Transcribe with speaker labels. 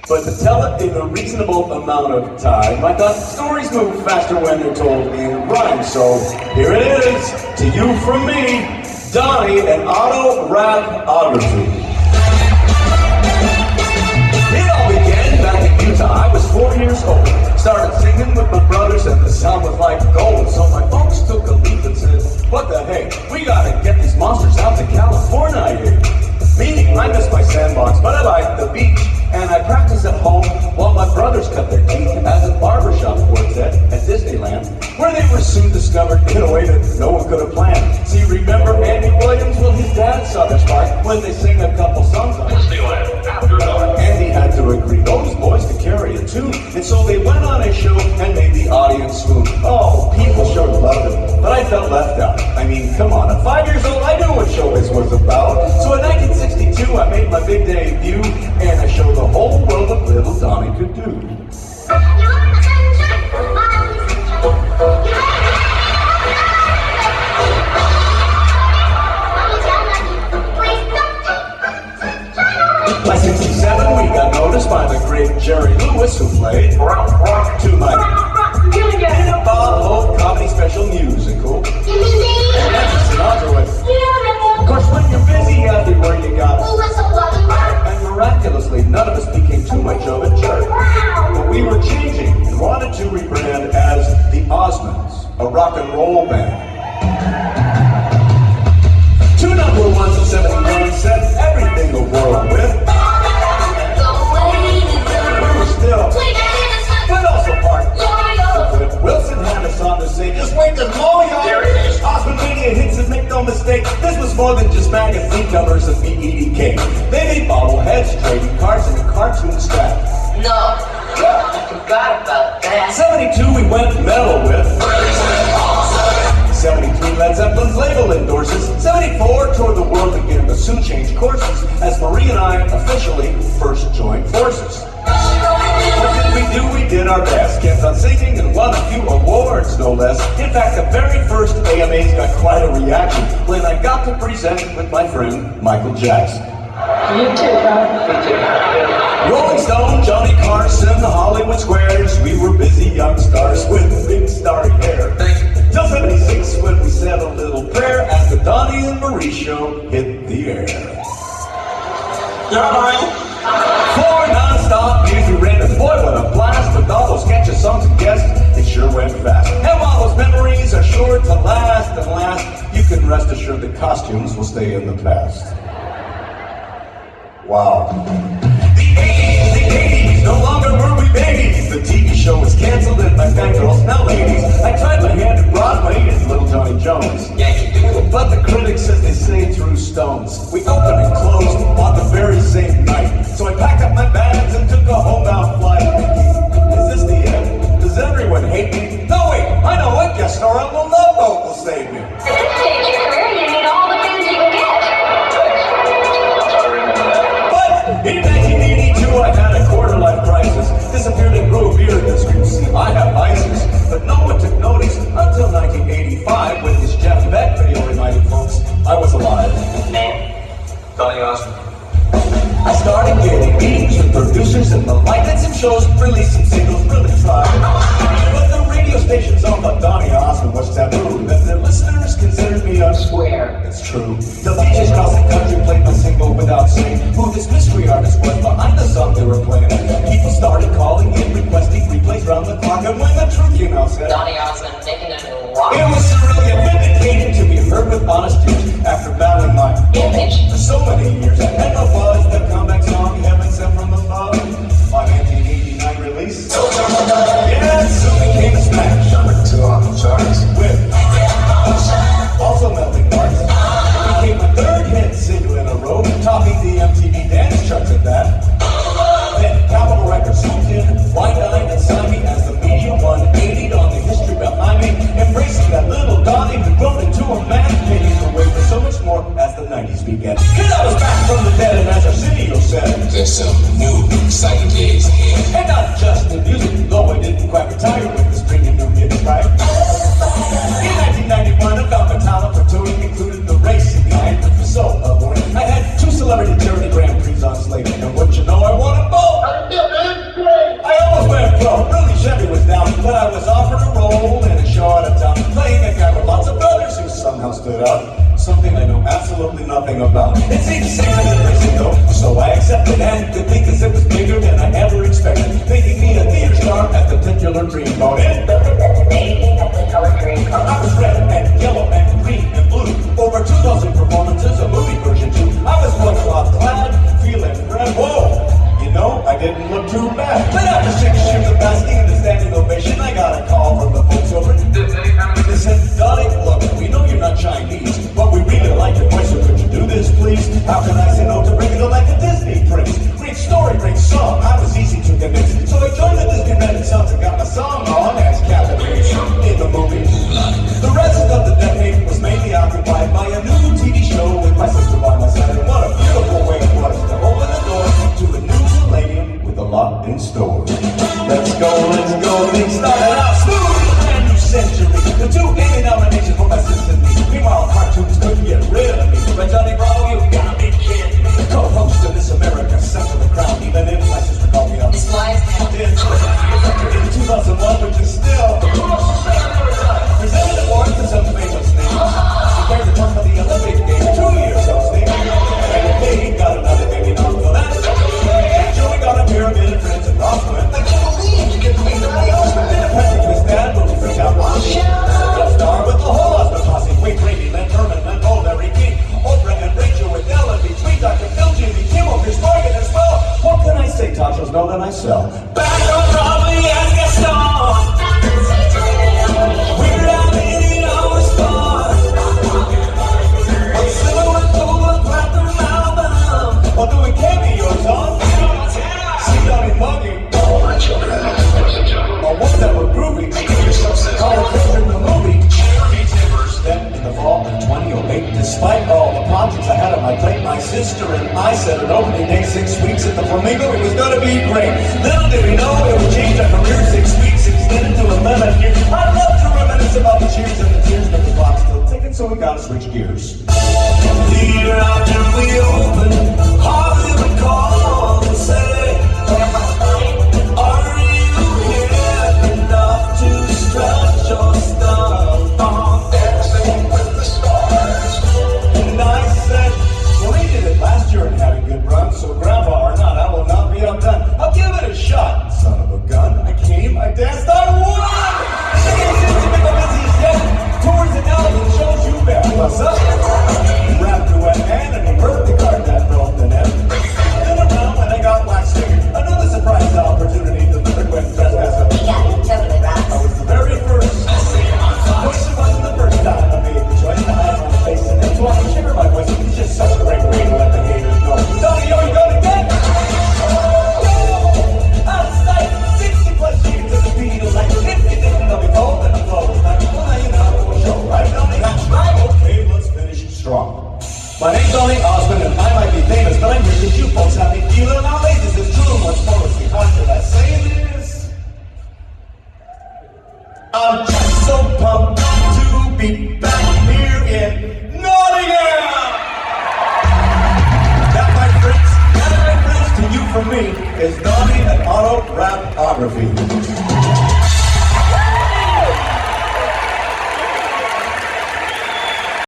Speaker 1: But to tell it in a reasonable amount of time, I thought stories move faster when they're told in rhyme. So here it is, to you from me, Donny and AutoRAPography. It all began back in Utah. I was 4 years old. Started singing with my brothers and the sound was like gold. So my folks took a leap and said, what the heck, we gotta get these monsters out to California. Meaning I miss my sandbox, but I like the beach. And I practice at home while my brothers cut their teeth as a barbershop quartet at Disneyland, where they were soon discovered in a way that no one could have planned. See, remember Andy Williams? Well, his dad saw their spark when they sang a couple songs on Disneyland After Dark. Andy had to agree those boys could carry a tune, and so they went on a show and made the audience swoon. Oh, people sure loved it, but I felt left out. I mean, come on, at 5 years old, I knew what showbiz was about. So in 1962, I made my big debut, and I showed the whole world what little Donny could do. By 67, we got noticed by the great Jerry Lewis, who played to my in a Bob Hope comedy special musical. And that's Sinatra with. Of course, when you're busy everywhere, you got it. And miraculously, none of us became too much of a jerk. But we were changing and wanted to rebrand as the Osmonds, a rock and roll band. 2 number ones in 71 set everything the world with. We were still, but also part. Wilson had a song to say, just wait to blow y'all. Osmond Media hits and make no mistake. This was more than just magazine covers of me eating cake. They made bobbleheads, trading cards, and a cartoon strap.
Speaker 2: No, I forgot about that.
Speaker 1: 72 we went metal with. 73 Led Zeppelin's label endorses. 74 toured the world again, but soon changed courses as Marie and I officially first joined forces. What did we do? We did our best. Kept on singing and won a few awards, no less. In fact, the very first AMAs got quite a reaction when I got to present with my friend Michael Jackson.
Speaker 2: You too, huh?
Speaker 1: Rolling Stone, Johnny Carson, the Hollywood Squares. We were busy young stars with big starry hair. Till 76 when we said a little prayer as the Donny and Marie show hit the air. Four non-stop music ran, and boy, what a blast. With all those sketches, songs, and guests, it sure went fast. And while those memories are sure to last and last, you can rest assured the costumes will stay in the past. Wow. The 80s, no longer were we babies. The TV show was canceled and my fangirls now ladies. I tried my hand at Broadway and Little Johnny Jones. But the critics said they say through stones. We opened and closed on the very same night. So I packed up my bags and took a homebound flight. Is this the end? Does everyone hate me? No, wait, I know what guest star on the Love Boat will save me.
Speaker 3: At this stage of your career, you need all the things you can get.
Speaker 1: But in 1982, I had a quarter-life crisis. Disappeared and grew a beard that screamed, see, I have ISIS. But no one took notice until 1985 when this Jeff Beck video reminded folks I was alive.
Speaker 4: Donny Osmond.
Speaker 1: I started getting meetings with producers and the like, did some shows, released some singles, really tried. But the radio stations owned by Donny Osmond was taboo, that their listeners considered me a square. It's true. The DJs across the country played my single without saying who this mystery artist was behind the song they were playing. People started calling in, requesting replays round the clock, and when the truth came out, said
Speaker 2: Donny Osmond making a new rock.
Speaker 1: it was surreal and vindicating to be heard with honest ears after battling my
Speaker 2: image
Speaker 1: for so many years. And the buzz, the comeback song, Heaven Sent from Above, my 1989 release. Yeah, it soon became a smash.
Speaker 4: Number 2 on the charts.
Speaker 1: With also Melting Hearts. It became my 3rd hit single in a row, topping the MTV dance charts at that. Then Capitol Records swooped in, wide-eyed and signed me as the media 180 on the history behind me, embracing that little Donny who grown into a man, paving the way for so much more as the 90s began. Cause I was back from the dead, and as our CEO said,
Speaker 4: There's some new, exciting days ahead.
Speaker 1: and not just the music, though I didn't quite retire with this bringing new hits, right? In 1991, I found my talent for touring, included the racing line, which was so abhorrent. I had 2 celebrity charity Grand Prix on slate, and what you know, I won them both. didn't look too bad. But after 6 years of basking in the standing ovation, I got a call from the folks over. They said, Donny, look, we know you're not Chinese, but we really like your voice, so could you do this, please? How can I say no to bringing it like a Disney prince? Great story, great song, I was easy to convince. So I joined the Disney Renaissance and got my song on as Captain in the movie. The rest of the decade was mainly occupied by a new TV show with my sister by my side. And what a beautiful way it was to open the door to a new millennium with a lot in store. Let's go, things started out smooth. Brand new century, the 2 Emmy nominations for my sister and me. Meanwhile, cartoons couldn't get rid of me. But Johnny Bravo, you gotta be kidding me. The co-host of This America sent to the crown, even if my sister called me up.
Speaker 2: It's wise now.
Speaker 1: In 2001, which is still presented awards to some famous names. He carried the torch for the Olympic Games, 2 years hosting. And he got another baby nom for that. And Joey got a pyramid of friends and Rossman. I can't believe you get to meet Donny Osmond. Independent with his dad, movie for Town Watch. Co-star with the whole Osmond posse. Wade Brady, Len Herman, Len Cole, Larry King, Oprah and Rachel with Ellen between Dr. Phil, Jimmy Kimmel, Chris Morgan as well. What can I say? Tachos know that I sell. Back on Broadway as Gaston. We're out in our spot. A silhouette of a platinum album. While doing cameos on. See Donny mugging.
Speaker 4: All my children have
Speaker 1: Or ones that were groovy. Call it in the movie. Then in the fall of 2008, despite all the projects I had on my plate, my sister and I set an opening day 6 weeks at the Flamingo. It was gonna be great. Little did we know it would change our career. 6 weeks extended to 11 years. I'd love to reminisce about the cheers and the tears, but the clock's still ticking, so we gotta switch gears. The year after we opened, Hollywood called and said, are you here enough to stretch your stuff on? And I said, well, they did it last year and had a good run, so grandpa or not, I will not be outdone. I'll give it a shot, son of a gun. I came, I danced, I won! Singing seems to be the busiest yet. Tours and albums, shows you bet. What's up? Rap duet and a birthday card that broke the net. Then around when I got wax figured, another surprise opportunity delivered when trespass up.
Speaker 2: Yeah, totally rocks.
Speaker 1: I was the very first. Which wasn't the first time I made the choice to hide my face and then want to shiver my voice. It's just such a great way to let the haters know. Donny, are you gonna get? Outside 60 plus years of the Beatles, like if you didn't know me cold, then I'm close. Like, well, now you know the show, right, Donny? That's right. Okay, let's finish it strong. My name's Donny Osmond, and I might be famous, but I'm here because you folks have me feeling our ladies. It's true, what's policy? How should I say this? I'm just so pumped to be back here in Nottingham! That, my friends, to you from me, is Donny and AutoRAPography.